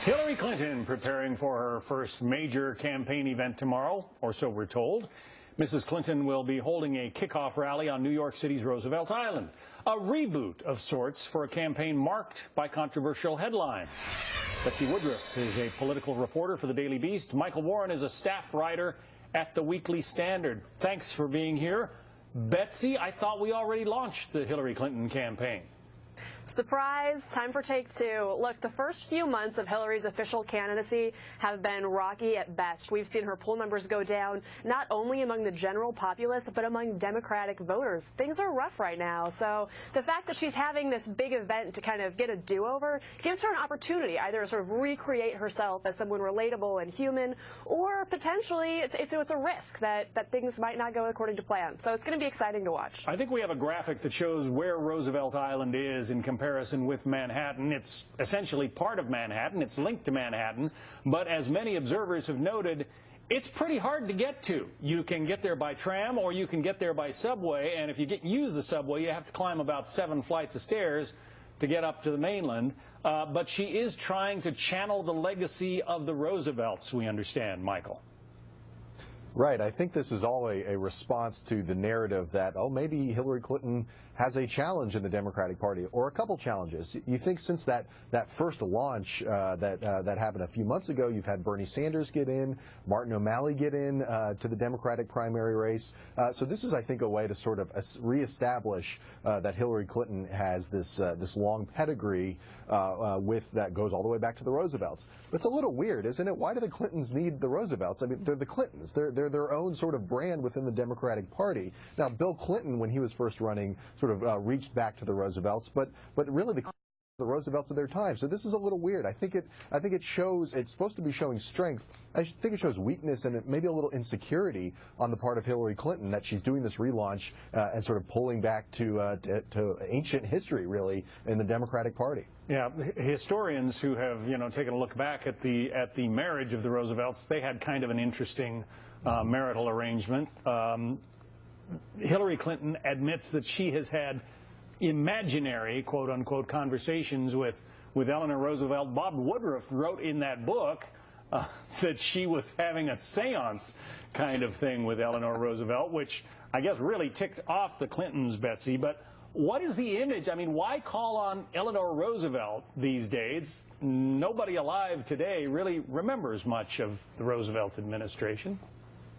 Hillary Clinton preparing for her first major campaign event tomorrow, or so we're told. Mrs. Clinton will be holding a kickoff rally on New York City's Roosevelt Island, a reboot of sorts for a campaign marked by controversial headlines. Betsy Woodruff is a political reporter for the Daily Beast. Michael Warren is a staff writer at the Weekly Standard. Thanks for being here. Betsy, I thought we already launched the Hillary Clinton campaign. Surprise, time for take two. Look, the first few months of Hillary's official candidacy have been rocky at best. We've seen her poll numbers go down, not only among the general populace, but among Democratic voters. Things are rough right now. So the fact that she's having this big event to kind of get a do-over gives her an opportunity, either to sort of recreate herself as someone relatable and human, or potentially it's a risk that things might not go according to plan. So it's going to be exciting to watch. I think we have a graphic that shows where Roosevelt Island is in comparison with Manhattan. It's essentially part of Manhattan. It's linked to Manhattan. But as many observers have noted, it's pretty hard to get to. You can get there by tram or you can get there by subway. And if you use the subway, you have to climb about 7 flights of stairs to get up to the mainland. But she is trying to channel the legacy of the Roosevelts, we understand, Michael. Right. I think this is all a response to the narrative that, oh, maybe Hillary Clinton has a challenge in the Democratic Party, or a couple challenges. You think since that first launch that happened a few months ago, you've had Bernie Sanders get in, Martin O'Malley get in to the Democratic primary race. So this is, I think, a way to sort of reestablish that Hillary Clinton has this long pedigree with that goes all the way back to the Roosevelts. But it's a little weird, isn't it? Why do the Clintons need the Roosevelts? I mean, they're the Clintons. They're their own sort of brand within the Democratic Party. Now, Bill Clinton, when he was first running, sort of reached back to the Roosevelts, but really the Roosevelts of their time. So this is a little weird. I think it shows, it's supposed to be showing strength. I think it shows weakness and maybe a little insecurity on the part of Hillary Clinton that she's doing this relaunch and sort of pulling back to ancient history, really, in the Democratic Party. Yeah, historians who have, taken a look back at the marriage of the Roosevelts, they had kind of an interesting marital arrangement. Hillary Clinton admits that she has had imaginary, quote-unquote, conversations with Eleanor Roosevelt. Bob Woodruff wrote in that book that she was having a seance kind of thing with Eleanor Roosevelt, which I guess really ticked off the Clintons, Betsy. But what is the image? I mean, why call on Eleanor Roosevelt these days? Nobody alive today really remembers much of the Roosevelt administration.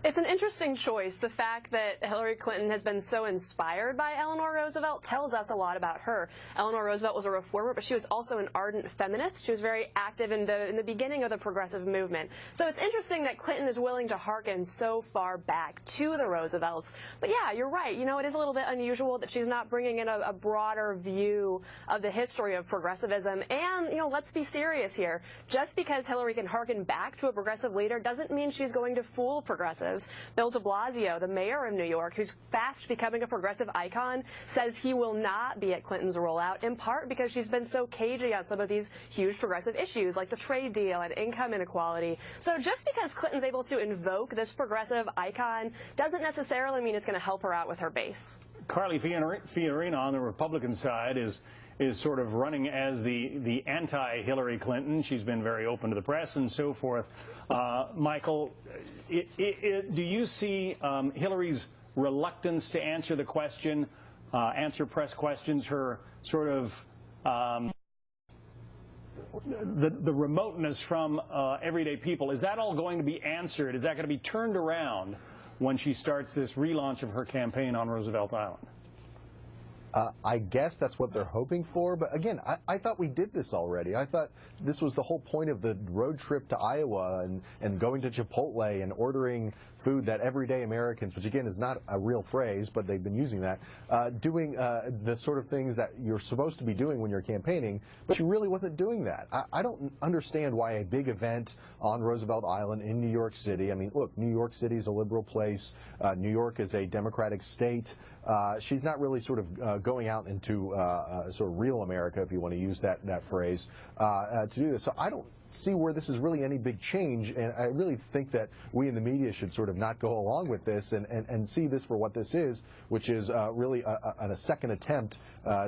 It's an interesting choice. The fact that Hillary Clinton has been so inspired by Eleanor Roosevelt tells us a lot about her. Eleanor Roosevelt was a reformer, but she was also an ardent feminist. She was very active in the beginning of the progressive movement. So it's interesting that Clinton is willing to hearken so far back to the Roosevelts. But yeah, you're right. It is a little bit unusual that she's not bringing in a broader view of the history of progressivism. And, let's be serious here. Just because Hillary can hearken back to a progressive leader doesn't mean she's going to fool progressives. Bill de Blasio, the mayor of New York, who's fast becoming a progressive icon, says he will not be at Clinton's rollout, in part because she's been so cagey on some of these huge progressive issues like the trade deal and income inequality. So just because Clinton's able to invoke this progressive icon doesn't necessarily mean it's going to help her out with her base. Carly Fiorina on the Republican side is sort of running as the anti-Hillary Clinton. She's been very open to the press and so forth. Michael, do you see Hillary's reluctance to answer the question, answer press questions, her sort of the remoteness from everyday people, is that all going to be answered? Is that going to be turned around when she starts this relaunch of her campaign on Roosevelt Island? I guess that's what they're hoping for. But again, I thought we did this already. I thought this was the whole point of the road trip to Iowa and going to Chipotle and ordering food that everyday Americans, which again is not a real phrase, but they've been using that, doing the sort of things that you're supposed to be doing when you're campaigning. But she really wasn't doing that. I don't understand why a big event on Roosevelt Island in New York City, I mean, look, New York City is a liberal place. New York is a Democratic state. She's not really sort of going out into sort of real America, if you want to use that phrase, to do this. So I don't see where this is really any big change, and I really think that we in the media should sort of not go along with this and see this for what this is, which is really a second attempt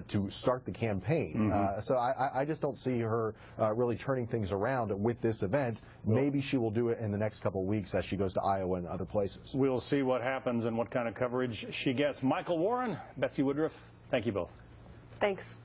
to start the campaign. So I just don't see her really turning things around with this event. Maybe she will do it in the next couple of weeks as she goes to Iowa and other places. We'll see what happens and what kind of coverage she gets. Michael Warren, Betsy Woodruff, thank you both. Thanks.